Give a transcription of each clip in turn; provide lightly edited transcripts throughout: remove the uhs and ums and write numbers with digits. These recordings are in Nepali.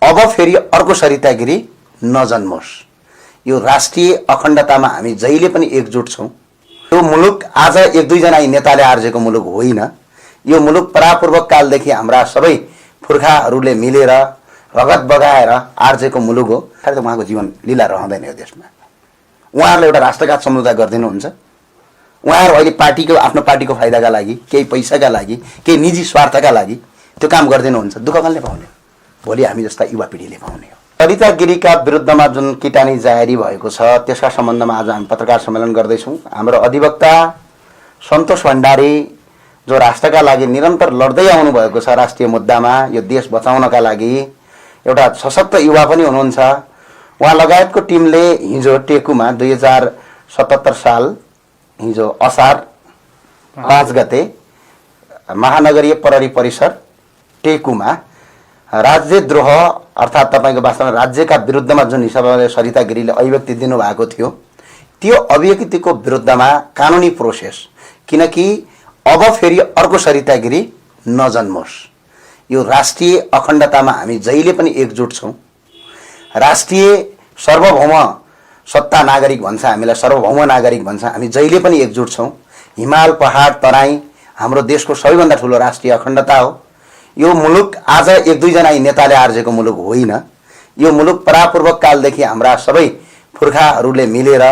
अब फेरि अर्को सरितागिरी नजन्मोस्। यो राष्ट्रिय अखण्डतामा हामी जहिले पनि एकजुट छौँ। यो मुलुक आज एक दुईजना नेताले आर्जेको मुलुक होइन। यो मुलुक परापूर्वक कालदेखि हाम्रा सबै पुर्खाहरूले मिलेर रगत बगाएर आर्जेको मुलुक हो। तर उहाँको जीवन लीला रहँदैन यो देशमा। उहाँहरूले एउटा राष्ट्रघात सम्झौता गरिदिनुहुन्छ। उहाँहरू अहिले पार्टीको आफ्नो पार्टीको फाइदाका लागि, केही पैसाका लागि, केही निजी स्वार्थका लागि त्यो काम गरिदिनुहुन्छ। दुःख कसले पाउने? भोलि हामी जस्ता युवा पिँढीले पाउने हो। सरिता गिरीका विरुद्धमा जुन किटानी जाहेरी भएको छ त्यसका सम्बन्धमा आज हामी पत्रकार सम्मेलन गर्दैछौँ। हाम्रो अधिवक्ता सन्तोष भण्डारी जो राष्ट्रका लागि निरन्तर लड्दै आउनुभएको छ, राष्ट्रिय मुद्दामा यो देश बचाउनका लागि एउटा सशक्त युवा पनि हुनुहुन्छ। उहाँ लगायतको टिमले हिजो टेकुमा 2077 साल हिजो असार 5 गते महानगरीय प्रहरी परिसर टेकुमा राज्यद्रोह अर्थात् तपाईँको वास्तवमा राज्यका विरुद्धमा जुन हिसाबले सरिता गिरीले अभिव्यक्ति दिनुभएको थियो त्यो अभिव्यक्तिको विरुद्धमा कानुनी प्रोसेस, किनकि अब फेरि अर्को सरिता गिरी नजन्मोस्। यो राष्ट्रिय अखण्डतामा हामी जहिले पनि एकजुट छौँ। राष्ट्रिय सार्वभौम सत्ता नागरिक भन्छ, हामीलाई सार्वभौम नागरिक भन्छ। हामी जहिले पनि एकजुट छौँ। हिमाल पहाड तराई हाम्रो देशको सबैभन्दा ठुलो राष्ट्रिय अखण्डता हो। यो मुलुक आज एक दुईजना नेताले आर्जेको मुलुक होइन। यो मुलुक परापूर्वक कालदेखि हाम्रा सबै पुर्खाहरूले मिलेर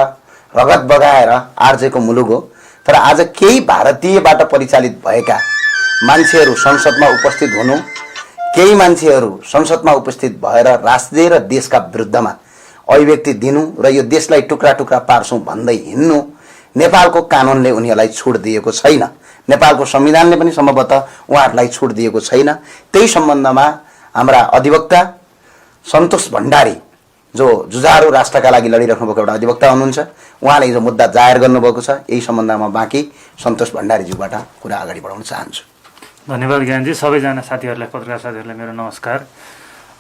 रगत बगाएर आर्जेको मुलुक हो। तर आज केही भारतीयबाट परिचालित भएका मान्छेहरू संसदमा उपस्थित हुनु, केही मान्छेहरू संसदमा उपस्थित भएर राष्ट्र र देशका विरुद्धमा अभिव्यक्ति दिनु र यो देशलाई टुक्रा टुक्रा पार्छौँ भन्दै हिँड्नु नेपालको कानुनले उनीहरूलाई छुट दिएको छैन। नेपालको संविधानले पनि सम्भवतः उहाँहरूलाई छुट दिएको छैन। त्यही सम्बन्धमा हाम्रा अधिवक्ता सन्तोष भण्डारी जो जुझारु राष्ट्रका लागि लडिराख्नु भएको एउटा अधिवक्ता हुनुहुन्छ, उहाँले हिजो मुद्दा जाहेर गर्नुभएको छ। यही सम्बन्धमा बाँकी सन्तोष भण्डारीज्यूबाट कुरा अगाडि बढाउन चाहन्छु। धन्यवाद ज्ञानजी। सबैजना साथीहरूलाई, पत्रकार साथीहरूलाई मेरो नमस्कार।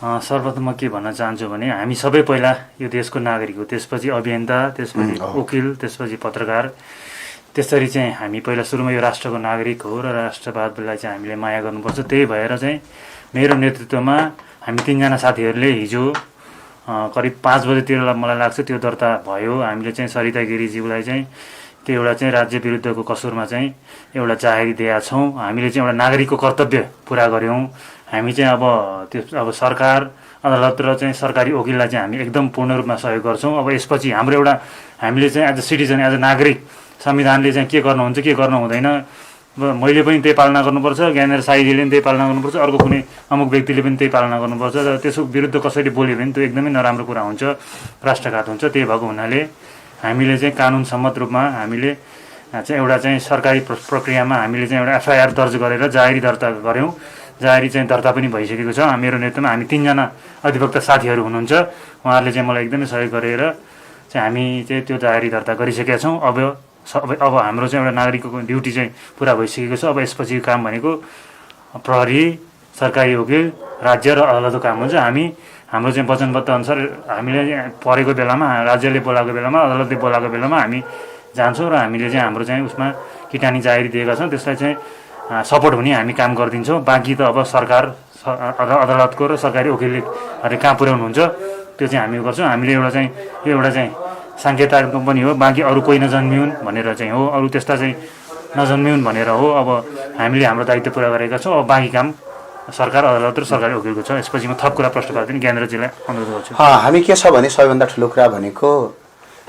सर्वप्रथम म के भन्न चाहन्छु भने हामी सबै पहिला यो देशको नागरिक हो, त्यसपछि अभियन्ता, त्यसपछि वकिल, त्यसपछि पत्रकार। त्यसरी चाहिँ हामी पहिला सुरुमा यो राष्ट्रको नागरिक हो र राष्ट्रवादलाई चाहिँ हामीले माया गर्नुपर्छ। त्यही भएर चाहिँ मेरो नेतृत्वमा हामी 3जना साथीहरूले हिजो करिब 5 बजेतिर मलाई लाग्छ त्यो दर्ता भयो। हामीले चाहिँ सरिता गिरीज्यूलाई चाहिँ त्यो एउटा चाहिँ राज्य विरुद्धको कसुरमा चाहिँ एउटा जाहेरी दिएका छौँ। हामीले चाहिँ एउटा नागरिकको कर्तव्य पुरा गऱ्यौँ। हामी चाहिँ अब सरकार, अदालत र चाहिँ सरकारी वकिललाई चाहिँ हामी एकदम पूर्ण रूपमा सहयोग गर्छौँ। अब यसपछि हाम्रो एउटा हामीले चाहिँ as a citizen, as a नागरिक संविधानले चाहिँ के गर्नुहुन्छ के गर्नु हुँदैन, मैले पनि त्यही पालना गर्नुपर्छ, ज्ञानेन्द्र साईजीले पनि त्यही पालना गर्नुपर्छ, अर्को कुनै अमुक व्यक्तिले पनि त्यही पालना गर्नुपर्छ। र त्यसको विरुद्ध कसैले बोल्यो भने त्यो एकदमै नराम्रो कुरा हुन्छ, राष्ट्रघात हुन्छ। त्यही भएको हुनाले हामीले चाहिँ कानुन सम्मत रूपमा हामीले चाहिँ एउटा चाहिँ सरकारी प्रक्रियामा हामीले चाहिँ एउटा एफआइआर दर्ज गरेर जाहेरी दर्ता गऱ्यौँ। जाहेरी चाहिँ दर्ता पनि भइसकेको छ। मेरो नेतृत्वमा हामी 3जना अधिवक्ता साथीहरू हुनुहुन्छ, उहाँहरूले चाहिँ मलाई एकदमै सहयोग गरेर चाहिँ हामी चाहिँ त्यो जाहेरी दर्ता गरिसकेका छौँ। अब हाम्रो चाहिँ एउटा नागरिकको ड्युटी चाहिँ पुरा भइसकेको छ। अब यसपछि काम भनेको प्रहरी, सरकारी वकिल, राज्य र अदालतको काम हुन्छ। हाम्रो चाहिँ वचनबद्ध अनुसार हामीले परेको बेलामा, राज्यले बोलाएको बेलामा, अदालतले बोलाएको बेलामा हामी जान्छौँ र हामीले चाहिँ हाम्रो चाहिँ उसमा किटानी जाहेरी दिएका छौँ। त्यसलाई चाहिँ सपोर्ट हुने हामी काम गरिदिन्छौँ। बाँकी त अब सरकार र अदालतको र सरकारी वकिलले कहाँ पुर्याउनुहुन्छ त्यो चाहिँ हामी गर्छौँ। हामीले यो एउटा चाहिँ साङ्केतिक पनि हो। बाँकी अरू कोही नजन्मिउन् भनेर चाहिँ हो, अरू त्यस्ता चाहिँ नजन्मिउन् भनेर हो। अब हामीले हाम्रो दायित्व पुरा गरेका छौँ। अब बाँकी काम सरकार, अदालत र सरकारी वकिलको छ। यसपछि म थप कुरा प्रश्न पार्दिनँ, ज्ञानेन्द्रजीलाई अनुरोध गर्छु। हामी के छ भने सबैभन्दा ठुलो कुरा भनेको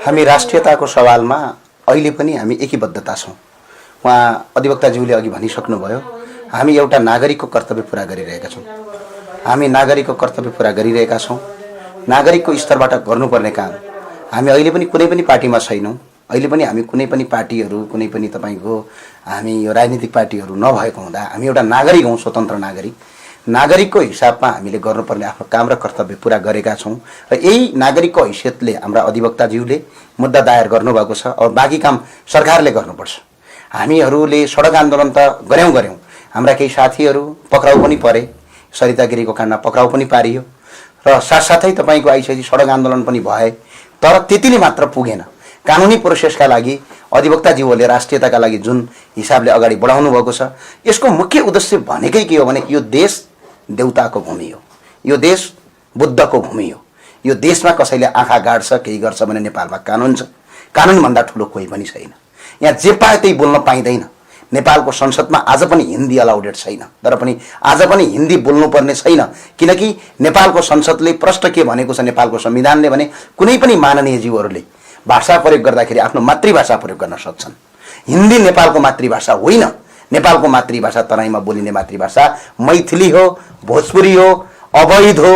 हामी राष्ट्रियताको सवालमा अहिले पनि हामी एकीबद्धता छौँ। उहाँ अधिवक्ताज्यूले अघि भनिसक्नुभयो, हामी एउटा नागरिकको कर्तव्य पुरा गरिरहेका छौँ। हामी नागरिकको कर्तव्य पुरा गरिरहेका छौँ। नागरिकको स्तरबाट गर्नुपर्ने काम हामी अहिले पनि कुनै पनि पार्टीमा छैनौँ। अहिले पनि हामी कुनै पनि पार्टीहरू, कुनै पनि तपाईँको हामी यो राजनीतिक पार्टीहरू नभएको हुँदा हामी एउटा नागरिक हौँ, स्वतन्त्र नागरिक। नागरिकको हिसाबमा हामीले गर्नुपर्ने आफ्नो काम र कर्तव्य पुरा गरेका छौँ। र यही नागरिकको हैसियतले हाम्रा अधिवक्ताज्यूले मुद्दा दायर गर्नुभएको छ। अब बाँकी काम सरकारले गर्नुपर्छ। हामीहरूले सडक आन्दोलन त गऱ्यौँ। हाम्रा केही साथीहरू पक्राउ पनि परे, सरिता गिरीको काण्डमा पक्राउ पनि पारियो र साथसाथै तपाईँको आइसकेपछि सडक आन्दोलन पनि भए। तर त्यतिले मात्र पुगेन। कानुनी प्रोसेसका लागि अधिवक्ताज्यूहरूले राष्ट्रियताका लागि जुन हिसाबले अगाडि बढाउनु भएको छ, यसको मुख्य उद्देश्य भनेकै के हो भने यो देश देउताको भूमि हो। यो देश बुद्धको भूमि हो। यो देशमा कसैले आँखा गाड्छ केही गर्छ भने नेपालमा कानुन छ। कानुनभन्दा ठुलो कोही पनि छैन। यहाँ जे पाए त्यही बोल्न पाइँदैन। नेपालको संसदमा आज पनि हिन्दी अलाउडेड छैन, तर पनि आज पनि हिन्दी बोल्नुपर्ने छैन, किनकि नेपालको संसदले प्रश्न के भनेको छ, नेपालको संविधानले भने कुनै पनि माननीय जीवहरूले भाषा प्रयोग गर्दाखेरि आफ्नो मातृभाषा प्रयोग गर्न सक्छन्। हिन्दी नेपालको मातृभाषा होइन। नेपालको मातृभाषा तराईमा बोलिने मातृभाषा मैथिली हो, भोजपुरी हो, अवैध हो।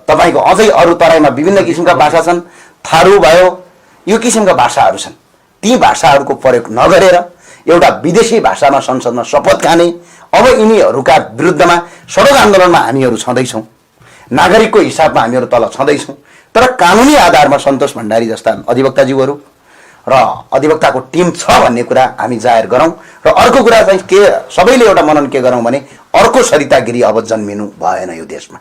तपाईँको अझै अरू तराईमा विभिन्न किसिमका भाषा छन्, थारू भयो, यो किसिमका भाषाहरू छन्। ती भाषाहरूको प्रयोग नगरेर एउटा विदेशी भाषामा संसदमा शपथ खाने, अब यिनीहरूका विरुद्धमा सडक आन्दोलनमा हामीहरू छँदैछौँ, नागरिकको हिसाबमा हामीहरू तल छँदैछौँ। तर कानुनी आधारमा सन्तोष भण्डारी जस्ता अधिवक्ताज्यूहरू र अधिवक्ताको टिम छ भन्ने कुरा हामी जाहेर गरौँ। र अर्को कुरा चाहिँ के सबैले एउटा मनन के गरौँ भने अर्को सरिता गिरी अब जन्मिनु भएन यो देशमा।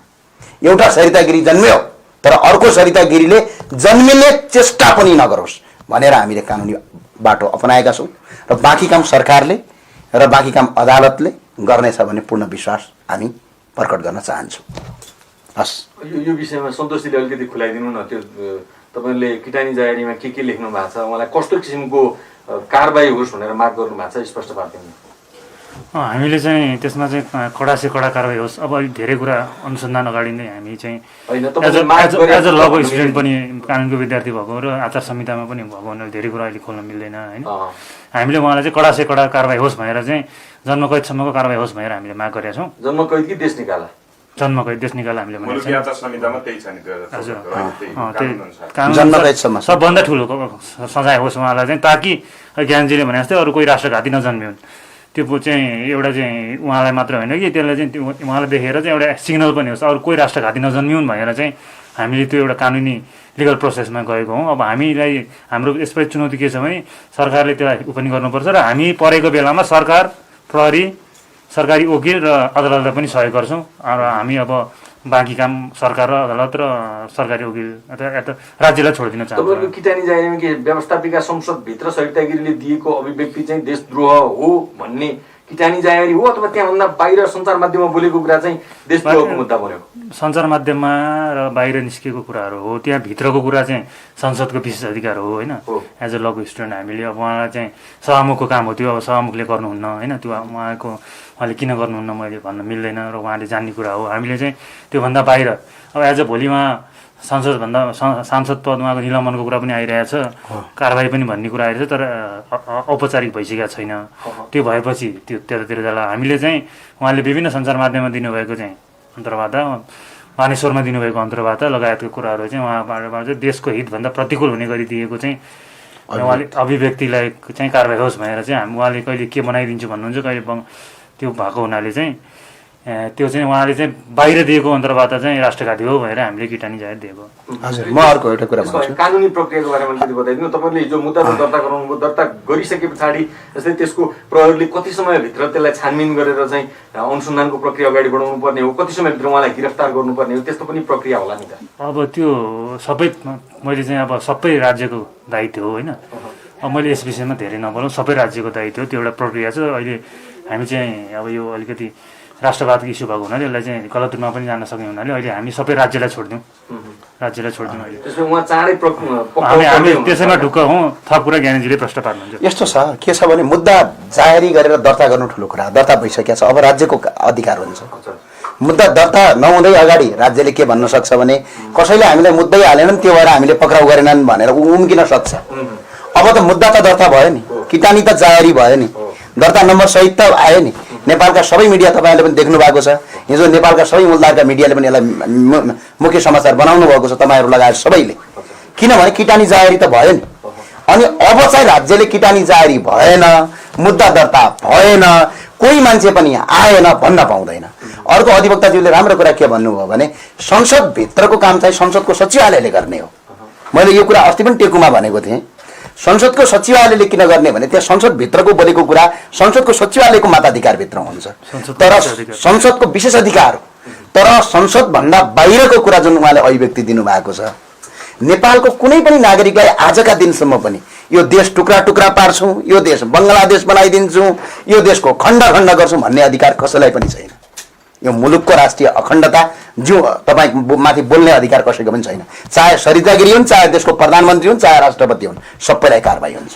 एउटा सरिता गिरी जन्मियो तर अर्को सरिता गिरीले जन्मिने चेष्टा पनि नगरोस् भनेर हामीले कानुनी बाटो अपनाएका छौँ। र बाँकी काम सरकारले र बाँकी काम अदालतले गर्नेछ भन्ने पूर्ण विश्वास हामी प्रकट गर्न चाहन्छौँ। हस्, यो विषयमा सन्तोषजीले अलिकति खुलाइदिनु न। त्यो तपाईँले किटानी जाहेरीमा के लेख्नु भएको छ, उहाँलाई कस्तो किसिमको कारबाही होस् भनेर माग गर्नु भएको छ, स्पष्ट पार्दैनौँ। हामीले चाहिँ त्यसमा चाहिँ कडा से कडा कारवाही होस्। अब अलिक धेरै कुरा अनुसन्धान अगाडि नै हामी चाहिँ एज अ लको स्टुडेन्ट पनि, कानुनको विद्यार्थी भएको र आचार संहितामा पनि भएको हुनाले धेरै कुरा अहिले खोल्न मिल्दैन होइन। हामीले उहाँलाई चाहिँ कडा से कडा कारवाही होस् भनेर चाहिँ जन्मकैदसम्मको कारवाही होस् भनेर हामीले माग गरेका छौँ। जन्मकैद कि देश निकाला? जन्मकैद, देश निकाला हामीले भनेको जन्मकैदसम्म सबभन्दा ठुलो सजाय होस् उहाँलाई चाहिँ, ताकि ज्ञानजीले भने जस्तै अरू कोही राष्ट्रघाती नजन्मिउन्। त्यो चाहिँ एउटा चाहिँ उहाँलाई मात्र होइन कि त्यसलाई चाहिँ उहाँलाई देखेर चाहिँ एउटा सिग्नल पनि होस्, अरू कोही राष्ट्रघाती नजन्मिउन् भनेर चाहिँ हामीले त्यो एउटा कानुनी लिगल प्रोसेसमा गएको हौँ। अब हामीलाई हाम्रो यसपालि चुनौती के छ भने सरकारले त्यसलाई पनि गर्नुपर्छ र हामी परेको बेलामा सरकार, प्रहरी, सरकारी वकिल र अदालतलाई पनि सहयोग गर्छौँ। र हामी अब बाँकी काम सरकार र अदालत र सरकारी वकिल अथवा राज्यलाई छोडिदिन चाहन्छौँ। तपाईँको किटानी जाहेरीमा के व्यवस्थापिका संसदभित्र सरिता गिरीले दिएको अभिव्यक्ति चाहिँ देशद्रोह हो भन्ने किटानी जाहेरी हो, अथवा त्यहाँभन्दा बाहिर सञ्चार माध्यममा बोलेको कुरा चाहिँ देशद्रोहको मुद्दा बन्यो? सञ्चार माध्यममा र बाहिर निस्केको कुराहरू हो, त्यहाँ भित्रको कुरा चाहिँ संसदको विशेष अधिकार हो होइन। एज अ लको स्टुडेन्ट हामीले अब उहाँलाई चाहिँ सभामुखको काम हो, त्यो अब सभामुखले गर्नुहुन्न होइन। त्यो उहाँले किन गर्नुहुन्न मैले भन्न मिल्दैन र उहाँले जान्ने कुरा हो। हामीले चाहिँ त्योभन्दा बाहिर अब एज अ भोलि उहाँ सांसद पद उहाँको निलम्बनको कुरा पनि आइरहेछ, कारबाही पनि भन्ने कुरा आइरहेछ, तर औपचारिक भइसकेको छैन। त्यो भएपछि त्यो त्यतातिर जाला। हामीले चाहिँ उहाँले विभिन्न सञ्चार माध्यममा दिनुभएको चाहिँ अन्तर्वार्ता, मानेश्वरमा दिनुभएको अन्तर्वार्ता लगायतको कुराहरू चाहिँ उहाँबाट चाहिँ देशको हितभन्दा प्रतिकूल हुने गरी दिएको चाहिँ उहाँले अभिव्यक्तिलाई चाहिँ कारबाही होस् भनेर चाहिँ उहाँले कहिले के बनाइदिन्छु भन्नुहुन्छ, कहिले त्यो भएको हुनाले चाहिँ त्यो चाहिँ उहाँले चाहिँ बाहिर दिएको अन्तर्वार्ता चाहिँ राष्ट्रघाती हो भनेर हामीले किटानी जाहेर दिएको। हजुर, म अर्को एउटा कुरा भन्छु। कानुनी प्रक्रियाको बारेमा अलिकति बताइदिनु। तपाईँले हिजो मुद्दा दर्ता गराउनुभयो, दर्ता गरिसके पछाडि जस्तै त्यसको प्रहरीले कति समयभित्र त्यसलाई छानबिन गरेर चाहिँ अनुसन्धानको प्रक्रिया अगाडि बढाउनु पर्ने हो, कति समयभित्र उहाँलाई गिरफ्तार गर्नुपर्ने हो, त्यस्तो पनि प्रक्रिया होला नि त? अब त्यो सबै मैले चाहिँ अब सबै राज्यको दायित्व हो होइन। अब मैले यस विषयमा धेरै नबोलौँ, सबै राज्यको दायित्व हो, त्यो एउटा प्रक्रिया छ। अहिले हामी चाहिँ अब यो अलिकति राष्ट्रवादको इस्यु भएको हुनाले यसलाई चाहिँ गलत रूपमा पनि जान सक्ने हुनाले अहिले हामी सबै राज्यलाई छोडिदिउँ, हामी त्यसैमा ढुक्क हौँ। थप कुरा ज्ञानीजीले प्रश्न पार्नुहुन्छ। यस्तो छ, के छ भने मुद्दा जाहेरी गरेर दर्ता गर्नु ठुलो कुरा, दर्ता भइसकेको छ, अब राज्यको अधिकार हुन्छ। मुद्दा दर्ता नहुँदै अगाडि राज्यले के भन्न सक्छ भने कसैले हामीलाई मुद्दै हालेनन् त्यो भएर हामीले पक्राउ गरेनन् भनेर उम्किन सक्छ। अब त मुद्दा त दर्ता भयो नि, किटानी त जाहेरी भयो नि, दर्ता नम्बर सहित त आयो नि। नेपालका सबै मिडिया तपाईँहरूले पनि देख्नु भएको छ, हिजो नेपालका सबै मुलदारका मिडियाले पनि यसलाई मुख्य समाचार बनाउनु भएको छ, तपाईँहरू लगाएर सबैले। किनभने किटानी जाहेरी त भयो नि। अनि अब चाहिँ राज्यले किटानी जाहेरी भएन, मुद्दा दर्ता भएन, कोही मान्छे पनि आएन भन्न पाउँदैन। अर्को अधिवक्ताज्यूले राम्रो कुरा के भन्नुभयो भने संसदभित्रको काम चाहिँ संसदको सचिवालयले गर्ने हो। मैले यो कुरा अस्ति पनि टेकुमा भनेको थिएँ। संसदको सचिवालयले किन गर्ने भने त्यहाँ संसदभित्रको बोलेको कुरा संसदको सचिवालयको मताधिकारभित्र हुन्छ, तर संसदको विशेष अधिकार हो। तर संसदभन्दा बाहिरको कुरा जुन उहाँले अभिव्यक्ति दिनुभएको छ, नेपालको कुनै पनि नागरिकलाई आजका दिनसम्म पनि यो देश टुक्रा टुक्रा पार्छौँ, यो देश बङ्गलादेश बनाइदिन्छौँ, यो देशको खण्ड खण्ड गर्छौँ भन्ने अधिकार कसैलाई पनि छैन। यो मुलुकको राष्ट्रिय अखण्डता जो तपाईँ माथि बोल्ने अधिकार कसैको पनि छैन। चाहे सरिता गिरी हुन्, चाहे देशको प्रधानमन्त्री हुन्, चाहे राष्ट्रपति हुन्, सबैलाई कारबाही हुन्छ।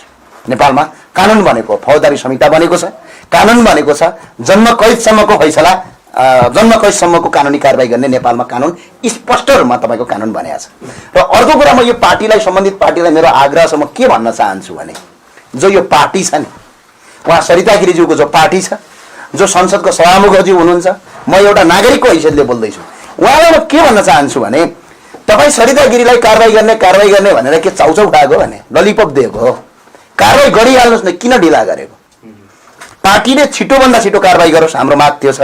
नेपालमा कानुन भनेको फौजदारी संहिता बनेको छ, कानुन भनेको छ जन्म कैदसम्मको फैसला, जन्म कैदसम्मको कानुनी कारबाही गर्ने नेपालमा कानुन स्पष्ट रूपमा तपाईँको कानुन बनेको छ। र अर्को कुरा म यो पार्टीलाई, सम्बन्धित पार्टीलाई मेरो आग्रह छ, म के भन्न चाहन्छु भने जो यो पार्टी छ नि, उहाँ सरिता गिरीज्यूको जो पार्टी छ, जो संसदको सभामुखज्यू हुनुहुन्छ, म एउटा नागरिकको हैसियतले बोल्दैछु, उहाँलाई म के भन्न चाहन्छु भने तपाईँ सरिता गिरीलाई कारबाही गर्ने भनेर के चाउचाउ खाएको भने ललिपप दिएको हो। कारबाही गरिहाल्नुहोस् न, किन ढिला गरेको? पार्टीले छिटोभन्दा छिटो कारबाही गरोस्, हाम्रो माग त्यो छ।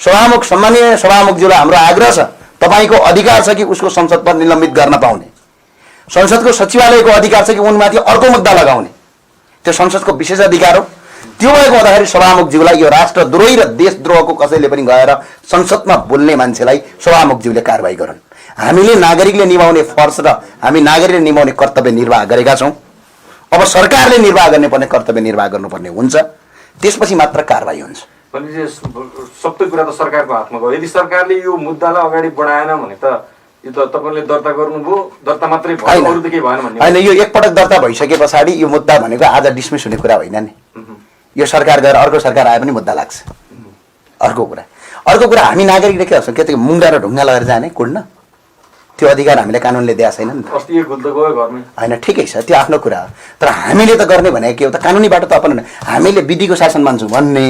सभामुख, सम्माननीय सभामुखज्यूलाई हाम्रो आग्रह छ, तपाईँको अधिकार छ कि उसको संसद पर निलम्बित गर्न पाउने, संसदको सचिवालयको अधिकार छ कि उनमाथि अर्को मुद्दा लगाउने, त्यो संसदको विशेष अधिकार हो। त्यो भएको हुँदाखेरि सभामुखज्यूलाई यो राष्ट्रद्रोही र देशद्रोहको कसैले पनि गएर संसदमा बोल्ने मान्छेलाई सभामुखज्यूले कारबाही गरून्। हामीले नागरिकले निभाउने फर्ज र हामी नागरिकले निभाउने कर्तव्य निर्वाह गरेका छौँ। अब सरकारले निर्वाह गर्नुपर्ने कर्तव्य निर्वाह गर्नुपर्ने हुन्छ, त्यसपछि मात्र कारबाही हुन्छ। भनेपछि सबै कुरा त सरकारको हातमा गयो। यदि सरकारले यो मुद्दालाई अगाडि बढाएन भने त यो त तपाईँले दर्ता गर्नुभयो, दर्ता मात्रै भयो, अरू त केही भएन भन्ने होइन। यो एकपटक दर्ता भइसके पछाडि यो मुद्दा भनेको आज डिसमिस हुने कुरा होइन नि। यो सरकार गएर अर्को सरकार आए पनि मुद्दा लाग्छ। अर्को कुरा हामी नागरिकले के गर्छौँ, के त मुङ्गा र ढुङ्गा लगेर जाने कुड्न, त्यो अधिकार हामीले कानुनले दिएको छैन नि त। अस्ति एक गुल्द गयो घरमै। होइन, ठिकै छ, त्यो आफ्नो कुरा हो। तर हामीले त गर्ने भनेको के हो त, कानुनी बाटो त अपनाउने। हामीले विधिको शासन मान्छौँ भन्ने,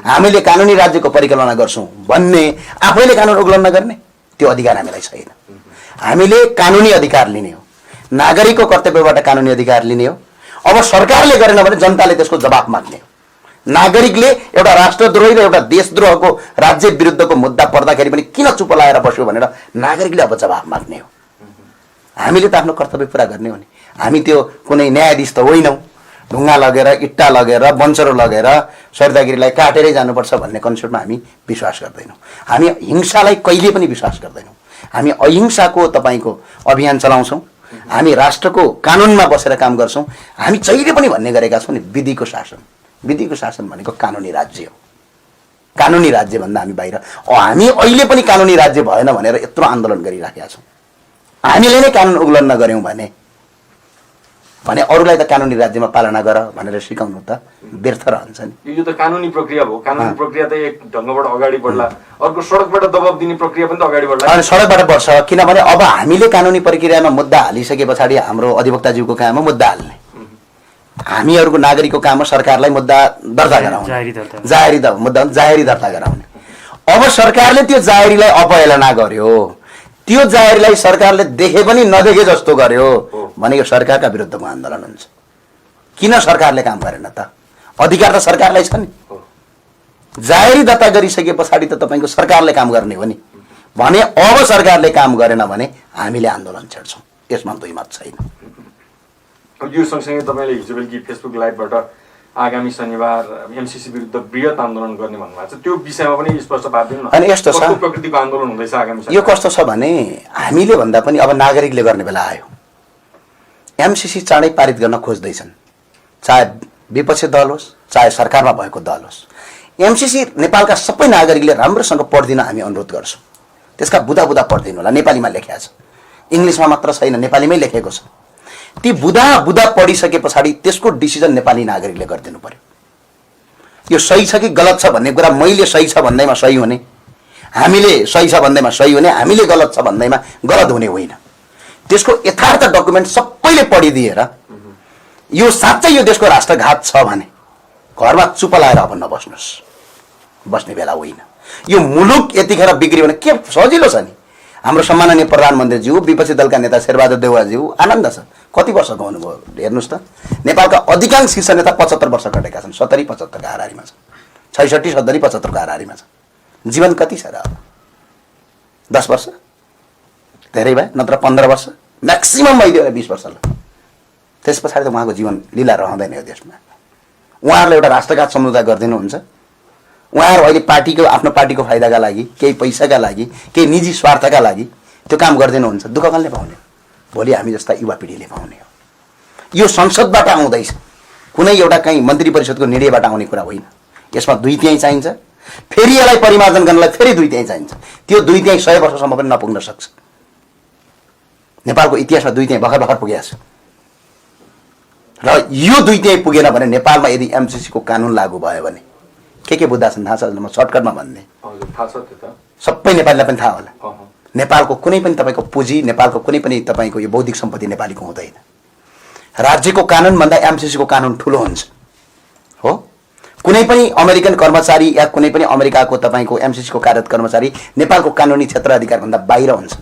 हामीले कानुनी राज्यको परिकल्पना गर्छौँ भन्ने, आफैले कानुन उल्लङ्घन गर्ने त्यो अधिकार हामीलाई छैन। हामीले कानुनी अधिकार लिने हो, नागरिकको कर्तव्यबाट कानुनी अधिकार लिने हो। अब सरकारले गरेन भने जनताले त्यसको जवाब माग्ने हो। नागरिकले एउटा राष्ट्रद्रोही र एउटा देशद्रोहको राज्य विरुद्धको मुद्दा पर्दाखेरि पनि किन चुप लागेर बस्यो भनेर नागरिकले अब जवाब माग्ने हो। हामीले त आफ्नो कर्तव्य पुरा गर्ने हो नि। हामी त्यो कुनै न्यायाधीश त होइनौँ, ढुङ्गा लगेर, इट्टा लगेर, बन्चरो लगेर सरिता गिरीलाई काटेरै जानुपर्छ भन्ने कन्सेप्टमा हामी विश्वास गर्दैनौँ। हामी हिंसालाई कहिले पनि विश्वास गर्दैनौँ। हामी अहिंसाको तपाईँको अभियान चलाउँछौँ। हामी राष्ट्रको कानुनमा बसेर काम गर्छौँ। हामी जहिले पनि भन्ने गरेका छौँ नि, विधिको शासन। विधिको शासन भनेको कानुनी राज्य हो। कानुनी राज्य भन्दा हामी बाहिर, हामी अहिले पनि कानुनी राज्य भएन भनेर यत्रो आन्दोलन गरिराखेका छौँ। हामीले नै कानुन उल्लङ्घन गऱ्यौँ भने अरूलाई त कानुनी राज्यमा पालना गर भनेर सिकाउनु त व्यर्थ रहन्छ नि। यो त कानुनी प्रक्रिया भयो। कानुनी प्रक्रिया त एक ढङ्गबाट अगाडि बढ्ला, अर्को सडकबाट दबाब दिने प्रक्रिया पनि त अगाडि बढ्ला। अनि सडकबाट बढ्छ, किनभने अब हामीले कानुनी प्रक्रियामा मुद्दा हालिसके पछाडि हाम्रो अधिवक्ताज्यूको काममा मुद्दा हाल्ने, हामीहरूको नागरिकको काम हो सरकारलाई मुद्दा दर्ता गराउने, जाहेरी दर्ता गराउने। अब सरकारले त्यो जाहेरीलाई अपहेलना गर्यो, त्यो जाहेरीलाई सरकारले देखे पनि नदेखे जस्तो गर्यो भने यो सरकारका विरुद्धको आन्दोलन हुन्छ। किन सरकारले काम गरेन त? अधिकार त सरकारलाई छ नि। जाहेरी दर्ता गरिसके पछाडि त तपाईँको सरकारले काम गर्ने हो नि। भने अब सरकारले काम गरेन भने हामीले आन्दोलन छेड्छौँ, यसमा दुई मत छैन। यो सँगसँगै तपाईँले हिजो बेलुकी फेसबुक लाइभबाट आगामी शनिबार एमसीसी विरुद्ध बृहत आन्दोलन गर्ने भन्नुभएको छ, त्यो विषयमा पनि स्पष्ट पारिदिनु न। अनि यस्तो छ, कस्तो प्रकृतिको आन्दोलन हुँदैछ आगामी? यो कस्तो छ भने हामीले भन्दा पनि अब नागरिकले गर्ने बेला आयो। एमसीसी चाँडै पारित गर्न खोज्दैछन्, चाहे विपक्षी दल होस्, चाहे सरकारमा भएको दल होस्। एमसीसी नेपालका सबै नागरिकले राम्रोसँग पढिदिन हामी अनुरोध गर्छौँ। त्यसका बुदा पढिदिनु होला, नेपालीमा लेखेको छ, इङ्ग्लिसमा मात्र छैन, नेपालीमै लेखेको छ। ती बुदा पढिसके पछाडि त्यसको डिसिजन नेपाली नागरिकले गरिदिनु पर्यो। यो सही छ कि गलत छ भन्ने कुरा मैले सही छ भन्दैमा सही हुने, हामीले सही छ भन्दैमा सही हुने, हामीले गलत छ भन्दैमा गलत हुने होइन। त्यसको यथार्थ डकुमेन्ट सबैले पढिदिएर यो साँच्चै यो देशको राष्ट्रघात छ भने घरमा चुप लागेर अब नबस्नुहोस्, बस्ने बेला होइन। यो मुलुक यतिखेर बिग्रियो भने के सजिलो छ नि। हाम्रो सम्माननीय प्रधानमन्त्रीज्यू, विपक्षी दलका नेता शेरबहादुर देउवाज्यू आनन्द छ। कति वर्षको हुनुभयो हेर्नुहोस् त। नेपालका अधिकांश शीर्ष नेता 75 वर्ष कटेका छन्, 70-75 का हाराहारीमा छन्, 66-70-75 का हाराहारीमा छन्। जीवन कति छ र? 10 वर्ष धेरै भए, नत्र 15 वर्ष म्याक्सिमम भइदियो 20 वर्ष। त्यस पछाडि त उहाँको जीवन लीला रहँदैन यो देशमा। उहाँहरूले एउटा राष्ट्रघात सम्झौता गरिदिनुहुन्छ। उहाँहरू अहिले आफ्नो पार्टीको फाइदाका लागि, केही पैसाका लागि, केही निजी स्वार्थका लागि त्यो काम गरिदिनुहुन्छ। दुःख कसले पाउने? भोलि हामी जस्ता युवा पिँढीले पाउने हो। यो संसदबाट आउँदैछ, कुनै एउटा कहीँ मन्त्री परिषदको निर्णयबाट आउने कुरा होइन। यसमा 2/3 चाहिन्छ। फेरि यसलाई परिमार्जन गर्नलाई फेरि 2/3 चाहिन्छ। त्यो 2/3 100 वर्षसम्म पनि नपुग्न सक्छ। नेपालको इतिहासमा 2/3 भर्खर पुगेको छ र यो 2/3 पुगेन भने नेपालमा यदि एमसीसी को कानुन लागू भयो भने के बुझ्दा छन् थाहा छ? म सर्टकटमा भन्ने, थाहा छ त्यो त सबै नेपालीलाई पनि थाहा होला। नेपालको कुनै पनि तपाईँको पुँजी, नेपालको कुनै पनि तपाईँको यो बौद्धिक सम्पत्ति नेपालीको हुँदैन। राज्यको कानुन भन्दा एमसीसी को कानुन ठुलो हुन्छ हो। कुनै पनि अमेरिकन कर्मचारी या कुनै पनि अमेरिकाको तपाईँको एमसीसी को कार्यरत कर्मचारी नेपालको कानुनी क्षेत्र अधिकार भन्दा बाहिर हुन्छ।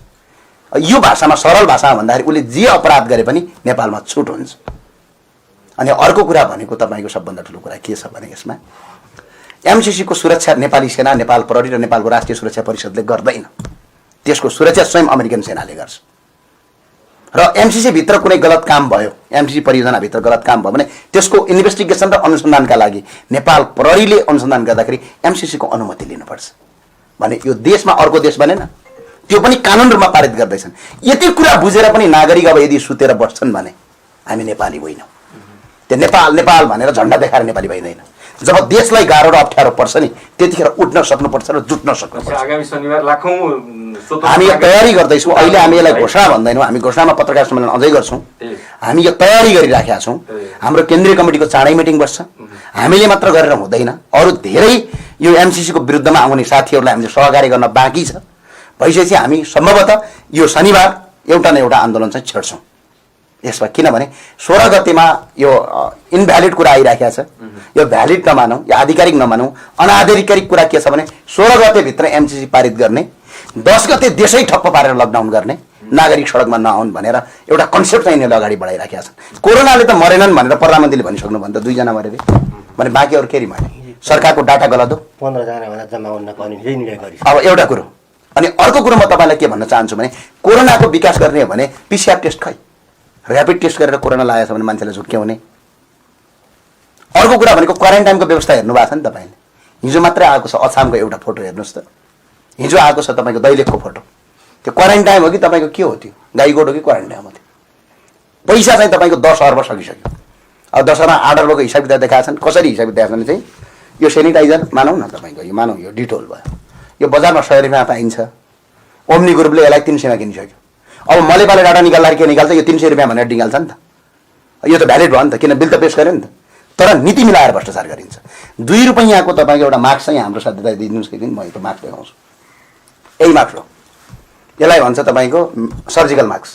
यो भाषामा, सरल भाषामा भन्दाखेरि उसले जे अपराध गरे पनि नेपालमा छुट हुन्छ। अनि अर्को कुरा भनेको तपाईँको सबभन्दा ठुलो कुरा के छ भने यसमा एमसीसी को सुरक्षा नेपाली सेना, नेपाल प्रहरी र नेपालको राष्ट्रिय सुरक्षा परिषदले गर्दैन। त्यसको सुरक्षा स्वयं अमेरिकन सेनाले गर्छ। र एमसीसी भित्र कुनै गलत काम भयो, एमसीसी परियोजना भित्र गलत काम भयो भने त्यसको इन्भेस्टिगेसन र अनुसन्धानका लागि नेपाल प्रहरीले अनुसन्धान गर्दाखेरि एमसीसी को अनुमति लिनुपर्छ भने यो देशमा अर्को देश बनेन। त्यो पनि कानुन रूपमा पारित गर्दैछन्। यति कुरा बुझेर पनि नागरिक अब यदि सुतेर बस्छन् भने हामी नेपाली होइनौँ। त्यो नेपाल नेपाल भनेर झन्डा देखाएर नेपाली भइँदैन। जब देशलाई गाह्रो र अप्ठ्यारो पर्छ नि त्यतिखेर उठ्न सक्नुपर्छ र जुट्न सक्नुपर्छ। आगामी शनिबार लाखौं हामी यो तयारी गर्दैछौँ। अहिले हामी यसलाई घोषणा भन्दैनौँ, हामी घोषणामा पत्रकार सम्मेलन अझै गर्छौँ। हामी यो तयारी गरिराखेका छौँ। हाम्रो केन्द्रीय कमिटीको चाँडै मिटिङ बस्छ। हामीले मात्र गरेर हुँदैन, अरू धेरै यो एमसीसी को विरुद्धमा आउने साथीहरूलाई हामीले सहकार्य गर्न बाँकी छ। भइसकेपछि हामी सम्भवतः यो शनिबार एउटा न एउटा आन्दोलन चाहिँ छेड्छौँ यसमा। किनभने 16 गतेमा यो इनभ्यालिड कुरा आइराखेको छ। यो भ्यालिड नमानौँ या आधिकारिक नमानौँ। अनाधिकारिक कुरा के छ भने 16 गतेभित्र एमसीसी पारित गर्ने, 10 गते देशै ठप्प पारेर लकडाउन गर्ने, नागरिक सडकमा नआउन् भनेर एउटा कन्सेप्ट चाहिँ यिनीहरूले अगाडि बढाइराखेका छन्। कोरोनाले त मरेनन् भनेर प्रधानमन्त्रीले भनिसक्नु भने त 2 जना मरे भने बाँकी अरू केही मरे। सरकारको डाटा गलत हो। 15 जना भन्दा जम्मा हुन नपर्ने यही निर्णय गरिन्छ। अब एउटा कुरो। अनि अर्को कुरो म तपाईँलाई के भन्न चाहन्छु भने कोरोनाको विकास गर्ने हो भने पीसीआर टेस्ट खै, ऱ्यापिड टेस्ट गरेर कोरोना लागेछ भने मान्छेलाई झुक्क्याउने। अर्को कुरा भनेको क्वारेन्टाइनको व्यवस्था हेर्नु भएको छ नि तपाईँले। हिजो मात्रै आएको छ अछामको एउटा फोटो हेर्नुहोस् त। हिजो आएको छ तपाईँको दैलेखको फोटो। त्यो क्वारेन्टाइन हो कि तपाईँको के हो? त्यो गाईगोठ हो कि क्वारेन्टाइन हो? त्यो पैसा चाहिँ तपाईँको 10 अर्ब सकिसक्यो। अब 10 अर्ब 8 अर्बको हिसाब किताब देखाएका छन्। कसरी हिसाब किताब भने चाहिँ यो सेनिटाइजर मानौँ न तपाईँको, यो मानौँ यो डिटोल भयो, यो बजारमा 100 रुपियाँमा पाइन्छ। ओम्नी ग्रुपले यसलाई 300 मा किनिसक्यो। अब मलेपाले डाटा निकाल्दाखेरि के निकाल्छ? यो 300 रुपियाँ भनेर निकाल्छ नि त। यो त भ्यालिड भयो नि त, किन बिल त पेश गर्यो नि त। तर नीति मिलाएर भ्रष्टाचार गरिन्छ। 2 रुपियाँको तपाईँको एउटा मार्क्स चाहिँ हाम्रो साथीलाई दिनुहोस् कि म यो मार्क्स देखाउँछु। यही मार्क्स हो। यसलाई भन्छ तपाईँको सर्जिकल मार्क्स।